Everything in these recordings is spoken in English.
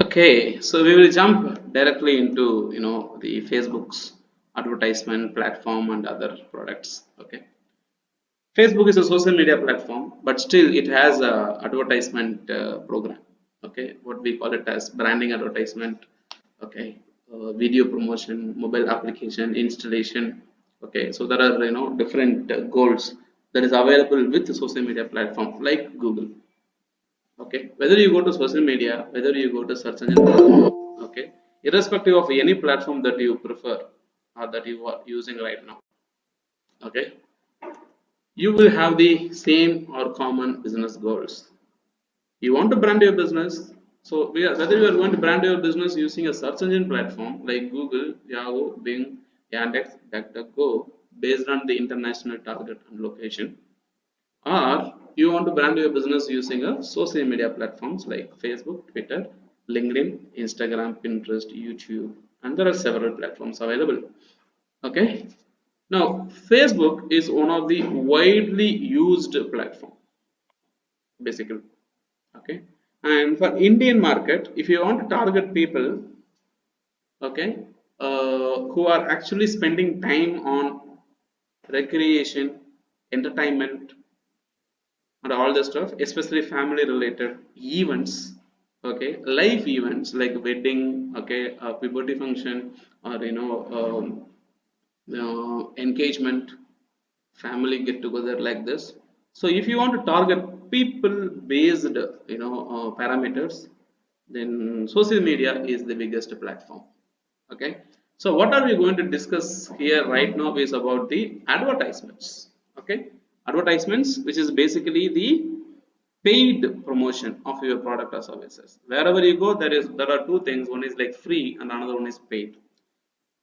Okay, so we will jump directly into the Facebook's advertisement platform and other products. Okay, Facebook is a social media platform, but still it has a advertisement program. Okay, what we call it as branding advertisement. Okay, video promotion, mobile application installation. Okay, so there are different goals that is available with the social media platform like Google. Okay, whether you go to social media, whether you go to search engine platform, okay, irrespective of any platform that you prefer or that you are using right now, okay, you will have the same or common business goals. You want to brand your business, so whether you are going to brand your business using a search engine platform like Google, Yahoo, Bing, Yandex, DuckDuckGo, based on the international target and location, or you want to brand your business using a social media platforms like Facebook, Twitter, LinkedIn, Instagram, Pinterest, YouTube, and there are several platforms available. Okay. Now, Facebook is one of the widely used platform, basically. Okay. And for Indian market, if you want to target people, okay, who are actually spending time on recreation, entertainment, and all the stuff, especially family related events, okay, life events like wedding, okay, puberty function, or engagement, family get together like this. So if you want to target people based parameters, then social media is the biggest platform. Okay, so what are we going to discuss here right now is about the advertisements. Okay, advertisements, which is basically the paid promotion of your product or services. Wherever you go, there are two things: one is like free and another one is paid.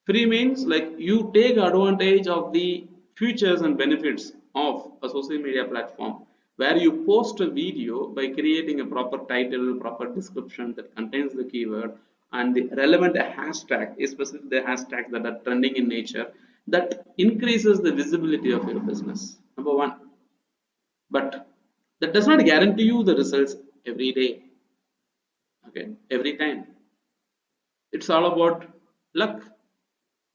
Free means like you take advantage of the features and benefits of a social media platform, where you post a video by creating a proper title, proper description that contains the keyword and the relevant hashtag, especially the hashtags that are trending in nature, that increases the visibility of your business. Number one. But that does not guarantee you the results every day. Okay, every time. It's all about luck.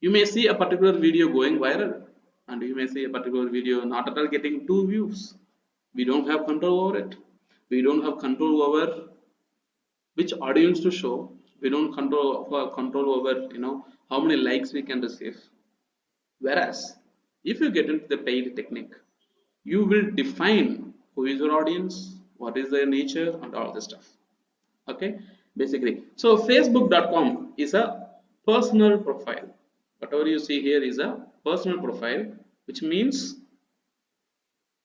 You may see a particular video going viral, and you may see a particular video not at all getting two views. We don't have control over it. We don't have control over which audience to show. We don't control over how many likes we can receive. Whereas if you get into the paid technique, you will define who is your audience, what is their nature, and all this stuff. Okay, basically. So Facebook.com is a personal profile. Whatever you see here is a personal profile, which means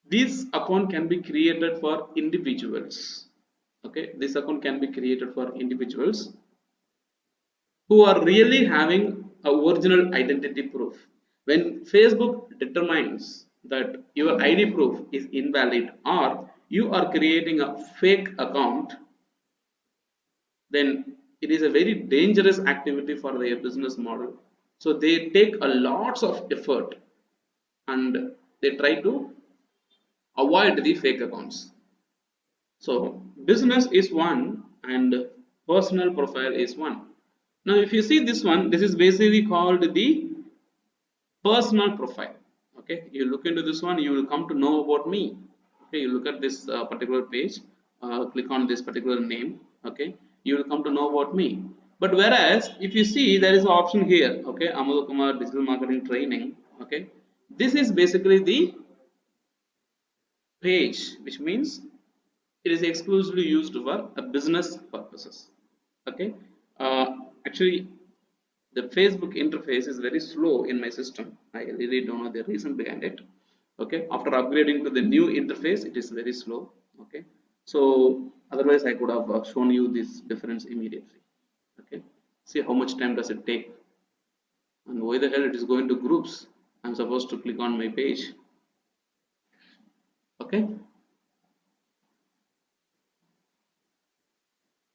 this account can be created for individuals. Okay, this account can be created for individuals who are really having a original identity proof. When Facebook determines that your ID proof is invalid or you are creating a fake account, then it is a very dangerous activity for their business model. So they take a lots of effort and they try to avoid the fake accounts. So business is one and personal profile is one. Now, if you see this one, this is basically called the personal profile. Okay, you look into this one, you will come to know about me. Okay, you look at this particular page, click on this particular name. Okay, you will come to know about me. But whereas if you see, there is an option here. Okay, Amudha Kumar digital marketing training. Okay, this is basically the page, which means it is exclusively used for a business purposes. Okay, uh, actually the Facebook interface is very slow in my system. I really don't know the reason behind it. Okay, after upgrading to the new interface, it is very slow. Okay, so otherwise I could have shown you this difference immediately. Okay, see how much time does it take, and why the hell it is going to groups. I'm supposed to click on my page. Okay,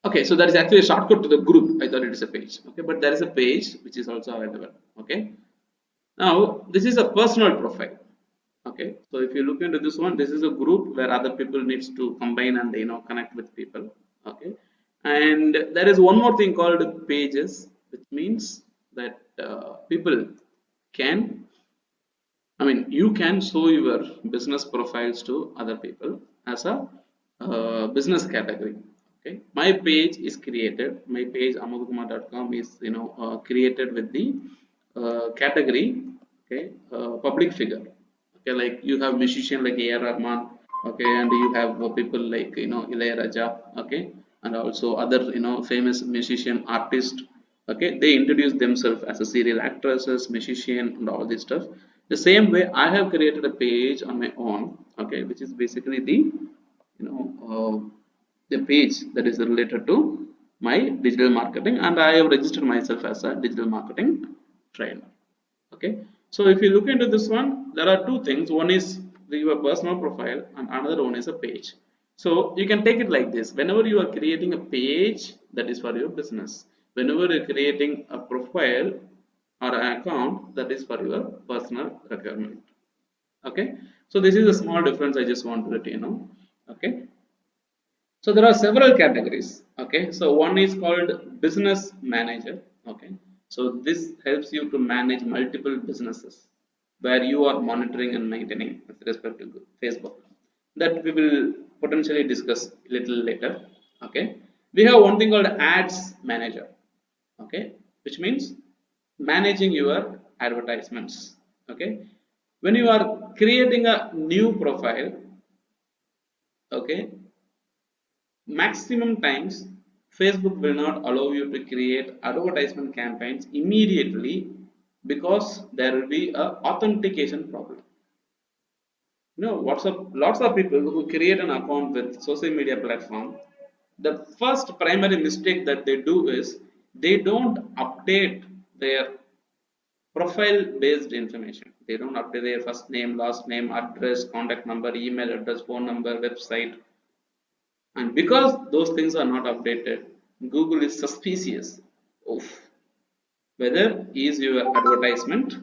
okay, so that is actually a shortcut to the group. I thought it is a page. Okay, but there is a page which is also available. Okay, now this is a personal profile. Okay, so if you look into this one, this is a group where other people needs to combine and connect with people. Okay, And there is one more thing called pages, which means that people can, I mean, you can show your business profiles to other people as a business category. Okay, my page is created. My page amudhakumar.com is created with the category. Okay, public figure. Okay, like you have musician like A.R. Rahman. Okay, and you have people like Ilayaraja. Okay, and also other famous musician artist. Okay, they introduce themselves as a serial actresses, musician, and all this stuff. The same way I have created a page on my own. Okay, which is basically the the page that is related to my digital marketing, and I have registered myself as a digital marketing trainer. Okay, so if you look into this one, there are two things. One is your personal profile and another one is a page. So you can take it like this: whenever you are creating a page, that is for your business. Whenever you're creating a profile or an account, that is for your personal requirement. Okay, so this is a small difference I just want to let you know. Okay, so there are several categories. Okay, so one is called business manager. Okay, so this helps you to manage multiple businesses where you are monitoring and maintaining with respect to Facebook. That we will potentially discuss a little later. Okay, we have one thing called ads manager. Okay, which means managing your advertisements. Okay, when you are creating a new profile, okay, maximum times Facebook will not allow you to create advertisement campaigns immediately because there will be a authentication problem. What's up? Lots of people who create an account with social media platform, the first primary mistake that they do is they don't update their profile based information. They don't update their first name, last name, address, contact number, email address, phone number, website, and because those things are not updated, Google is suspicious of whether is your advertisement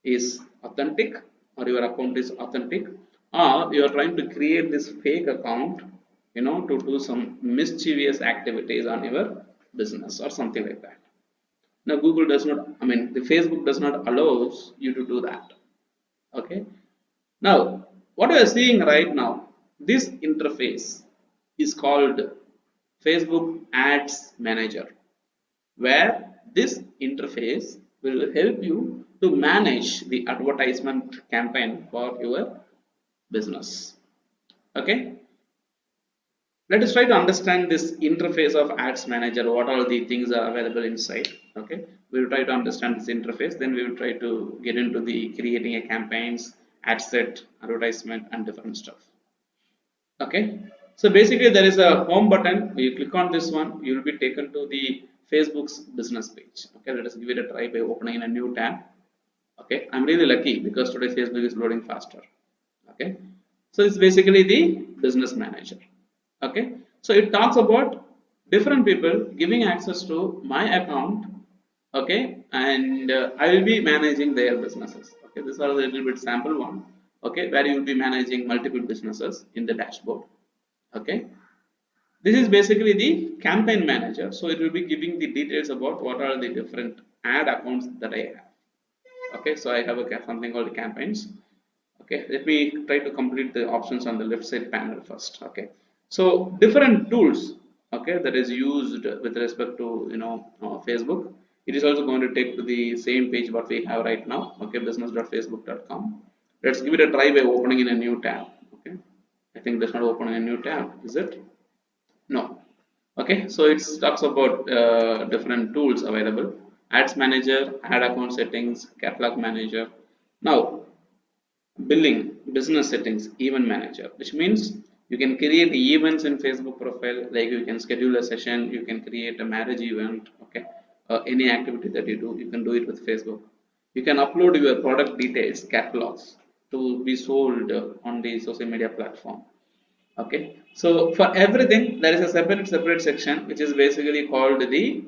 is authentic or your account is authentic, or you are trying to create this fake account to do some mischievous activities on your business or something like that. Now Google does not, I mean, the Facebook does not allows you to do that. Okay, now what we are seeing right now, this interface is called Facebook Ads Manager, where this interface will help you to manage the advertisement campaign for your business. Okay, let us try to understand this interface of Ads Manager. What all the things are available inside? Okay, we will try to understand this interface. Then we will try to get into the creating a campaigns, ad set, advertisement, and different stuff. Okay, so basically there is a home button. You click on this one, you will be taken to the Facebook's business page. Okay, let us give it a try by opening in a new tab. Okay, I'm really lucky because today Facebook is loading faster. Okay, so it's basically the business manager. Okay, so it talks about different people giving access to my account. Okay, and I will be managing their businesses. Okay, this is a little bit sample one. Okay, where you will be managing multiple businesses in the dashboard. Okay, this is basically the campaign manager, so it will be giving the details about what are the different ad accounts that I have. Okay, so I have a something called campaigns. Okay, let me try to complete the options on the left side panel first. Okay, so different tools, okay, that is used with respect to Facebook. It is also going to take to the same page what we have right now. Okay, business.facebook.com. Let's give it a try by opening in a new tab. Okay, I think that's not opening a new tab, is it? No. Okay, so it talks about different tools available: ads manager, ad account settings, catalog manager. Now billing, business settings, event manager, which means you can create events in Facebook profile, like you can schedule a session, you can create a marriage event. Okay, any activity that you do, you can do it with Facebook. You can upload your product details, catalogs, to be sold on the social media platform. Okay, so for everything there is a separate section which is basically called the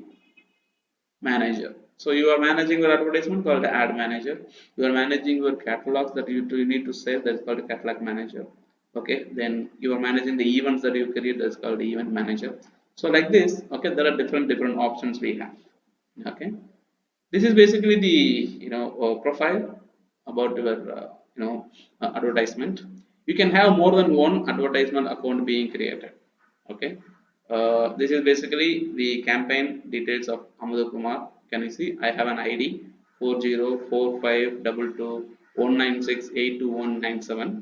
manager. So you are managing your advertisement called the ad manager. You are managing your catalogs that you need to save, that is called the catalog manager. Okay, then you are managing the events that you create, that's called the event manager. So like this, okay, there are different options we have. Okay, this is basically the profile about your advertisement. You can have more than one advertisement account being created. Okay, this is basically the campaign details of Amudha Kumar. Can you see I have an ID 40452219682197.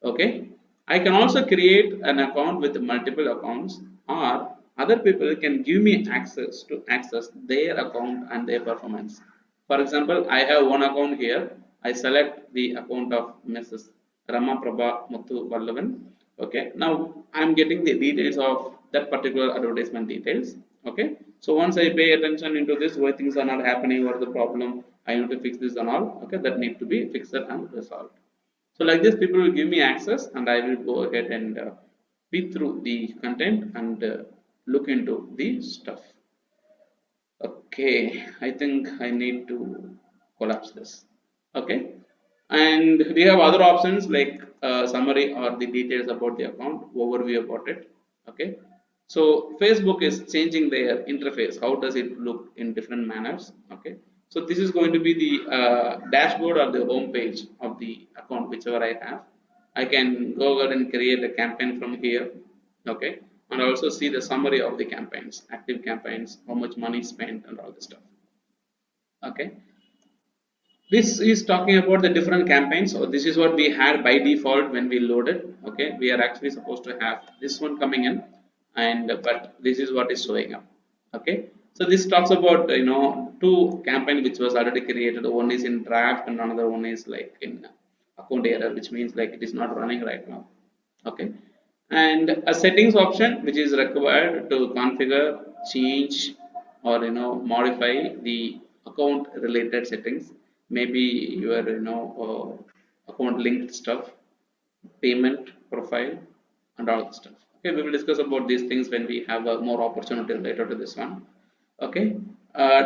Okay, I can also create an account with multiple accounts, or other people can give me access to access their account and their performance. For example, I have one account here. I select the account of Mrs. Rama Prabha Muthu Vallavan. Okay, now I'm getting the details of that particular advertisement details. Okay, so once I pay attention into this, why things are not happening, or the problem, I need to fix this and all. Okay, that need to be fixed and resolved. So like this, people will give me access, and I will go ahead and read through the content and look into the stuff. Okay, I think I need to collapse this. Okay, and we have other options like summary or the details about the account, overview about it. Okay, so Facebook is changing their interface. How does it look in different manners? Okay, so this is going to be the dashboard or the home page of the account, whichever I have. I can go ahead and create a campaign from here. Okay, and also see the summary of the campaigns, active campaigns, how much money spent, and all the stuff. Okay, this is talking about the different campaigns. So this is what we had by default when we loaded. Okay, we are actually supposed to have this one coming in, and but this is what is showing up. Okay, so this talks about two campaign which was already created. One is in draft and another one is like in account error, which means like it is not running right now. Okay, and a settings option which is required to configure, change, or modify the account related settings. Maybe your account linked stuff, payment profile, and all the stuff. Okay, we will discuss about these things when we have more opportunity related to this one. Okay,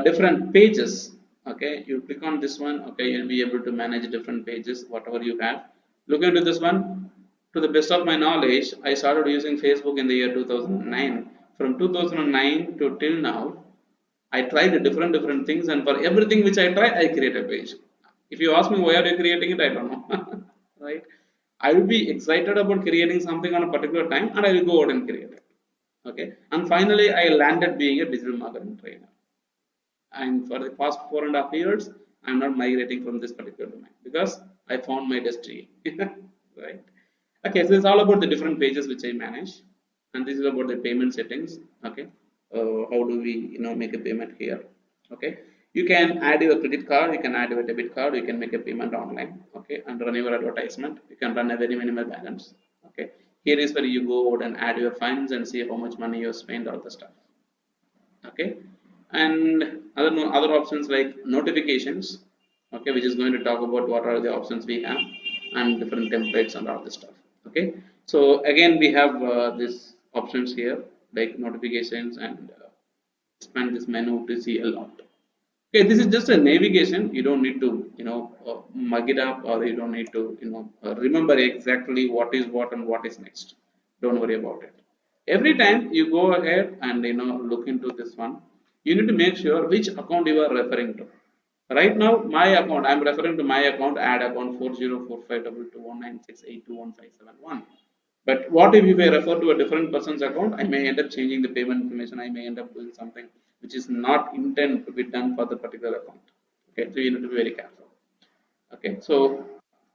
different pages. Okay, you click on this one. Okay, you'll be able to manage different pages, whatever you have. Look into this one. To the best of my knowledge, I started using Facebook in the year 2009. From 2009 to till now, I tried different things, and for everything which I try, I create a page. If you ask me why are you creating it, I don't know. Right? I will be excited about creating something on a particular time, and I will go out and create it. Okay, and finally, I landed being a digital marketing trainer. And for the past 4.5 years, I'm not migrating from this particular domain because I found my destiny. Right? Okay, so it's all about the different pages which I manage, and this is about the payment settings. Okay, how do we make a payment here? Okay, you can add your credit card, you can add your debit card, you can make a payment online. Okay, and run your advertisement. You can run a very minimal balance. Okay, here is where you go out and add your funds and see how much money you spend, all the stuff. Okay, and other options like notifications. Okay, which is going to talk about what are the options we have and different templates and all this stuff. Okay, so again we have these options here like notifications, and expand this menu to see a lot. Okay, this is just a navigation. You don't need to mug it up, or you don't need to remember exactly what is what and what is next. Don't worry about it. Every time you go ahead and look into this one, you need to make sure which account you are referring to. Right now my account, I'm referring to my account, add account 40452219682151. But what if I refer to a different person's account? I may end up changing the payment information. I may end up doing something which is not intended to be done for the particular account. Okay, so you need to be very careful. Okay, so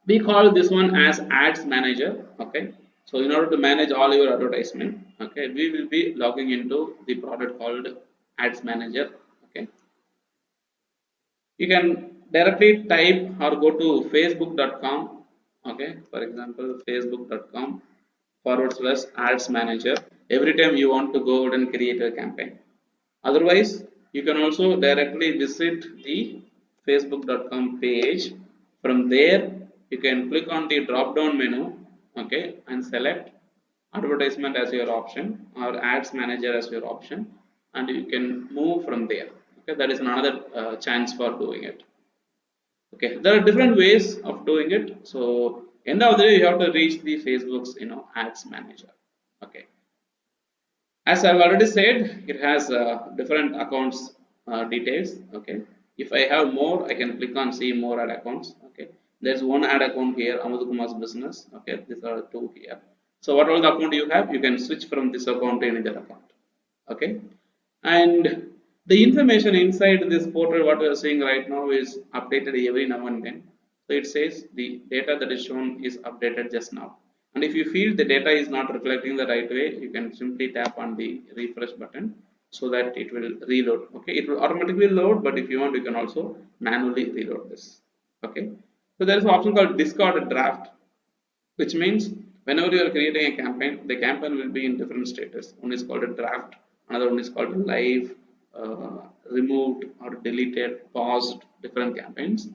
we call this one as ads manager. Okay, so in order to manage all your advertisement, okay, we will be logging into the product called ads manager. Okay, you can directly type or go to facebook.com. Okay, for example, facebook.com / ads manager every time you want to go out and create a campaign. Otherwise, you can also directly visit the facebook.com page. From there, you can click on the drop down menu, okay, and select advertisement as your option or ads manager as your option, and you can move from there. Okay, that is another chance for doing it. Okay, there are different ways of doing it. So end of the day, you have to reach the Facebook's ads manager. Okay, As I've already said, it has different accounts details. Okay. If I have more, I can click on see more ad accounts. Okay. There's one ad account here, Amudha Kumar's business. Okay. These are two here. So whatever the account you have, you can switch from this account to another account. Okay. And the information inside this portal, what we are seeing right now, is updated every now and then. So it says the data that is shown is updated just now. And if you feel the data is not reflecting the right way, you can simply tap on the refresh button so that it will reload. Okay, it will automatically load, but if you want, you can also manually reload this. Okay, so there is an option called discard draft, which means whenever you are creating a campaign, the campaign will be in different status. One is called a draft, another one is called live, removed or deleted, paused, different campaigns.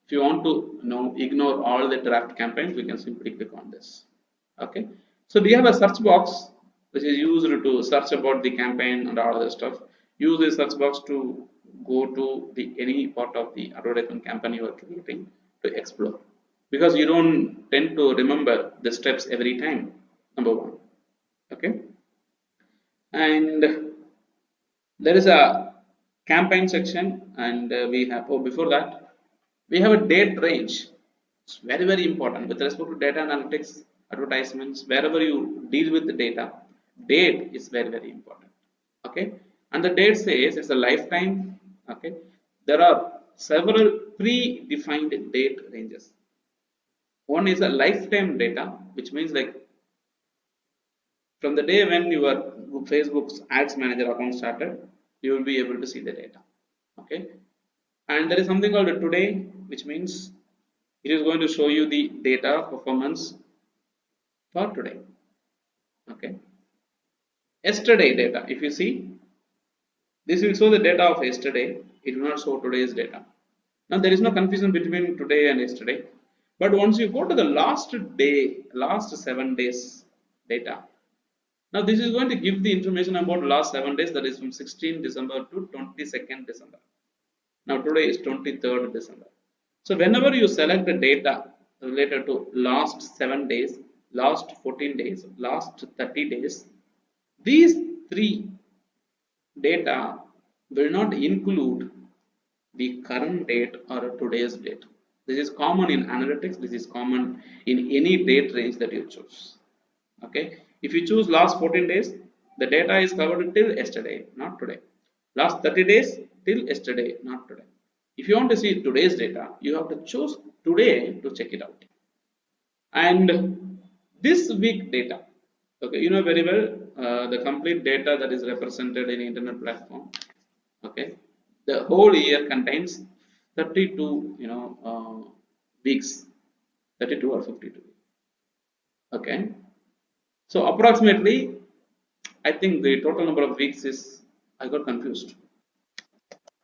If you want to ignore all the draft campaigns, we can simply click on this. Okay, so we have a search box which is used to search about the campaign and all other stuff. Use the search box to go to the any part of the advertisement campaign you are creating to explore, because you don't tend to remember the steps every time. Number one. Okay, and there is a campaign section, and we have, oh, before that we have a date range. It's very very important with respect to data analytics advertisements. Wherever you deal with the data, date is very very important. Okay, and the date says it's a lifetime. Okay, there are several predefined date ranges. One is a lifetime data, which means like from the day when your Facebook's ads manager account started, you will be able to see the data. Okay, and there is something called a today, which means it is going to show you the data performance for today. Okay, yesterday data, if you see, this will show the data of yesterday. It will not show today's data. Now there is no confusion between today and yesterday. But once you go to the last day, last 7 days data, now this is going to give the information about last 7 days, that is from 16 December to 22nd December. Now today is 23rd December. So whenever you select the data related to last 7 days, last 14 days, last 30 days, these three data will not include the current date or today's date. This is common in analytics. This is common in any date range that you choose. Okay, if you choose last 14 days, the data is covered till yesterday, not today. Last 30 days till yesterday, not today. If you want to see today's data, you have to choose today to check it out. And this week data, okay, you know very well the complete data that is represented in internet platform. Okay, the whole year contains 32 weeks, 32 or 52. Okay, so approximately, I think the total number of weeks is, I got confused.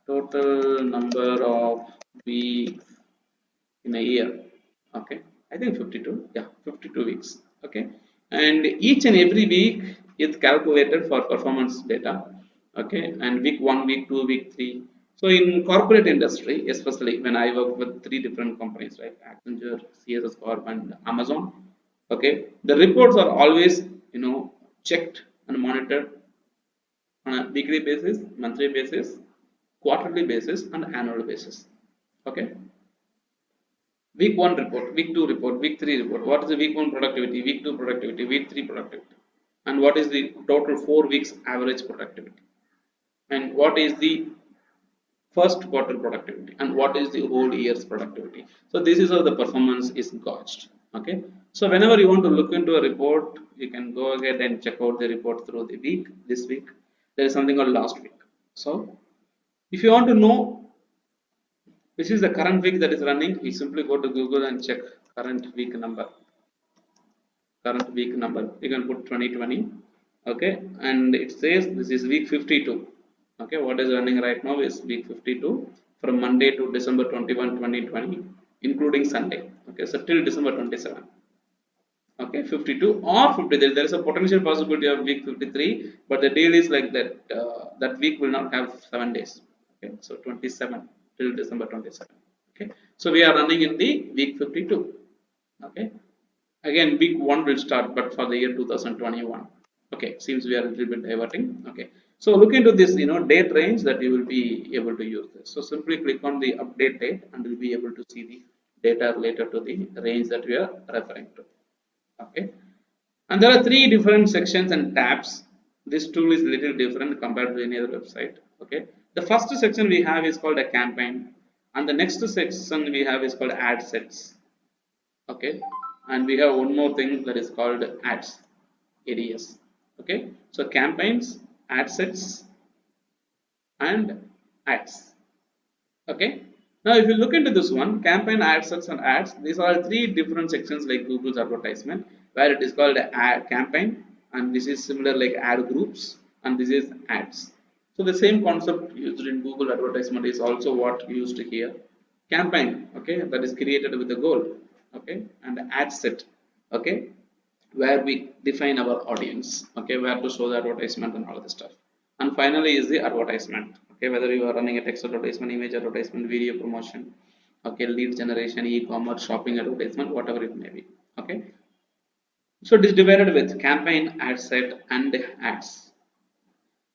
Total number of weeks in a year. Okay, I think 52. Yeah, 52 weeks. Okay, and each and every week is calculated for performance data. Okay, and week 1, week 2, week 3. So in corporate industry, especially when I work with three different companies, right, Accenture, CSS Corp, and Amazon. Okay, the reports are always checked and monitored on a weekly basis, monthly basis, quarterly basis, and annual basis. Okay, week 1 report, week 2 report, week 3 report. What is the week 1 productivity, week 2 productivity, week 3 productivity, and what is the total 4 weeks average productivity, and what is the first quarter productivity, and what is the whole year's productivity. So this is how the performance is gauged. Okay, so whenever you want to look into a report, you can go ahead and check out the report through the week. This week there is something called last week. So if you want to know which is the current week that is running, you simply go to Google and check current week number. Current week number, you can put 2020. Okay, and it says this is week 52. Okay, what is running right now is week 52 from Monday to December 21, 2020, including Sunday. Okay, so till December 27. Okay, 52 or 50. There is a potential possibility of week 53, but the deal is like that. That week will not have 7 days. Okay, so 27 till December 27. Okay, so we are running in the week 52. Okay, again week 1 will start, but for the year 2021. Okay, seems we are a little bit diverting. Okay, so look into this, date range that you will be able to use this. So simply click on the update date and you'll be able to see the data related to the range that we are referring to. Okay, and there are three different sections and tabs. This tool is little different compared to any other website. Okay, the first section we have is called a campaign, and the next section we have is called ad sets. Okay, and we have one more thing that is called ads. Okay, so campaigns, ad sets, and ads. Okay, now if you look into this one, campaign, ad sets, and ads, these are three different sections like Google's advertisement, where it is called ad campaign, and this is similar like ad groups, and this is ads. So the same concept used in Google advertisement is also what used here. Campaign, okay, that is created with a goal, okay, and ad set, okay, where we define our audience, okay, where to show the advertisement and all of this stuff. And finally is the advertisement, okay, whether you are running a text advertisement, image advertisement, video promotion, okay, lead generation, e-commerce, shopping advertisement, whatever it may be. Okay, so it is divided with campaign, ad set, and ads.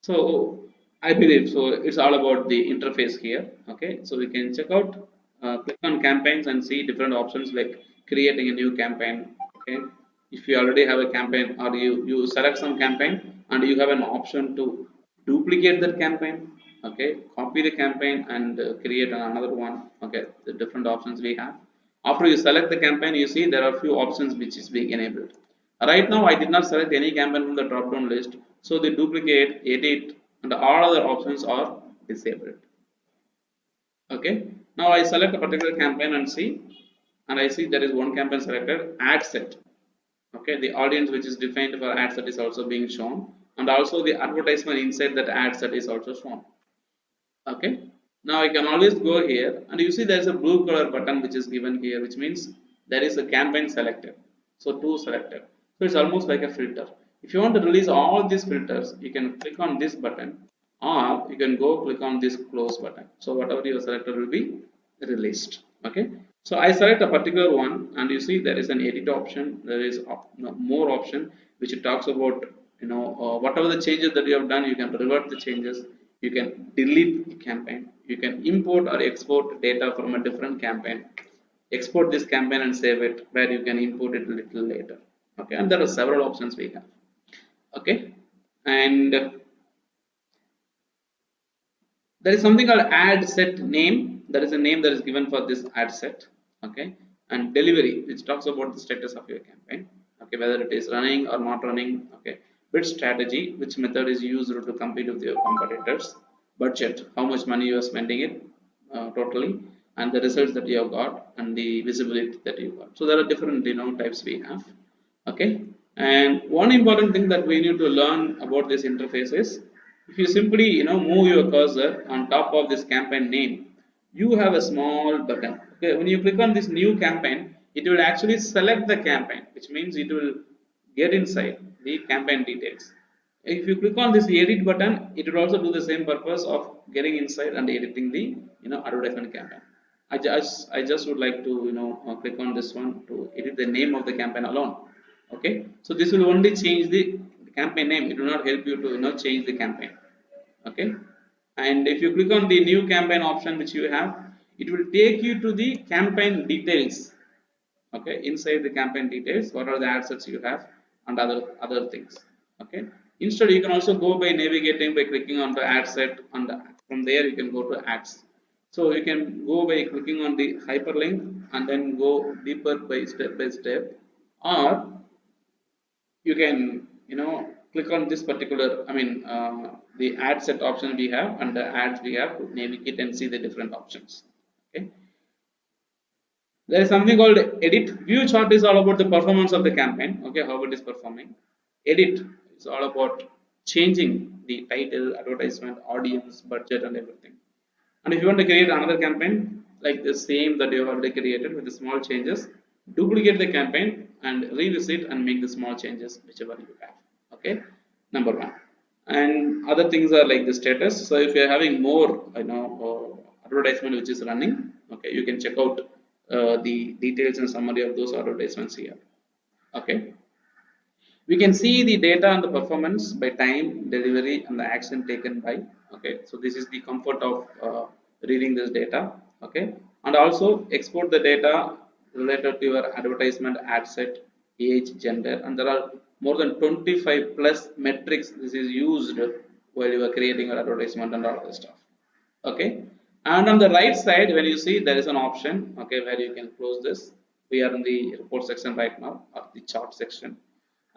So I believe so it's all about the interface here. Okay, so we can check out, click on campaigns and see different options like creating a new campaign. Okay, if you already have a campaign, or you select some campaign and you have an option to duplicate that campaign. Okay, copy the campaign and create another one. Okay, the different options we have. After you select the campaign, you see there are few options which is being enabled. Right now I did not select any campaign from the drop down list, so the duplicate, edit, and all other options are disabled. Okay, now I select a particular campaign and see, and I see there is one campaign selected, ad set. Okay, the audience which is defined for ad set is also being shown, and also the advertisement inside that ad set is also shown. Okay, now I can always go here and you see there is a blue color button which is given here, which means there is a campaign selected, so two selected. So it's almost like a filter. If you want to release all these filters, you can click on this button, or you can go click on this close button, so whatever you selected will be released. Okay, so I select a particular one and you see there is an edit option, there is more option which talks about, whatever the changes that you have done, you can revert the changes, you can delete the campaign, you can import or export data from a different campaign, export this campaign and save it, where you can import it a little later. Okay, and there are several options we have. Okay, and there is something called ad set name. There is a name that is given for this ad set. Okay, and delivery, which talks about the status of your campaign. Okay, whether it is running or not running. Okay, bid strategy, which method is used to compete with your competitors. Budget, how much money you are spending it totally, and the results that you have got, and the visibility that you got. So there are different types we have. Okay, and one important thing that we need to learn about this interface is, if you simply move your cursor on top of this campaign name, you have a small button. Okay, when you click on this new campaign, it will actually select the campaign, which means it will get inside the campaign details. If you click on this edit button, it will also do the same purpose of getting inside and editing the advertisement campaign. I just would like to click on this one to edit the name of the campaign alone. Okay, so this will only change the campaign name, it will not help you to change the campaign. Okay, and if you click on the new campaign option which you have, it will take you to the campaign details. Okay, inside the campaign details, what are the assets you have and other things. Okay, instead you can also go by navigating by clicking on the ad set, and from there you can go to ads. So you can go by clicking on the hyperlink and then go deeper by step, or you can click on this particular, the ad set option we have, and the ads we have to navigate and see the different options. Okay, there is something called edit. View chart is all about the performance of the campaign. Okay, how it is performing. Edit is all about changing the title, advertisement, audience, budget, and everything. And if you want to create another campaign like the same that you have already created with the small changes, duplicate the campaign and revisit and make the small changes whichever you have. Okay, number one. And other things are like the status. So if you are having more advertisement which is running, okay, you can check out the details and summary of those advertisements here. Okay, We can see the data and the performance by time, delivery, and the action taken by. Okay, so this is the comfort of reading this data. Okay, and also export the data related to your advertisement, ad set, age, gender, and there are more than 25 plus metrics this is used while you are creating your advertisement and all of this stuff. Okay, and on the right side when you see there is an option, okay, where you can close this. We are in the report section right now, or the chart section,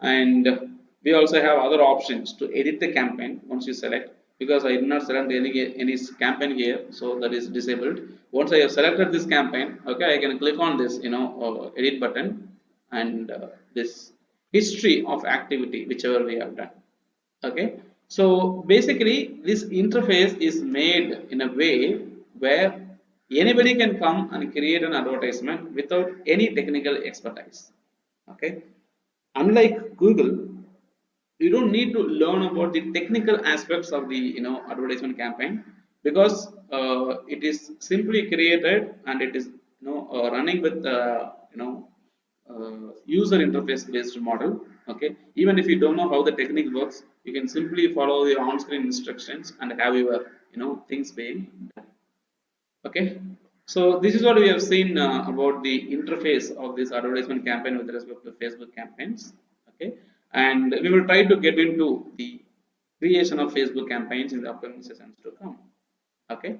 and we also have other options to edit the campaign once you select, because I did not select any campaign here, so that is disabled. Once I have selected this campaign, okay, I can click on this edit button, and this history of activity whichever we have done. Okay, so basically this interface is made in a way where anybody can come and create an advertisement without any technical expertise. Okay, unlike Google, you don't need to learn about the technical aspects of the advertisement campaign, because it is simply created and it is running with user interface based model. Okay, even if you don't know how the technique works, you can simply follow the on-screen instructions and have your things being done. Okay, so this is what we have seen about the interface of this advertisement campaign with respect to Facebook campaigns. Okay, and we will try to get into the creation of Facebook campaigns in the upcoming sessions to come. Okay.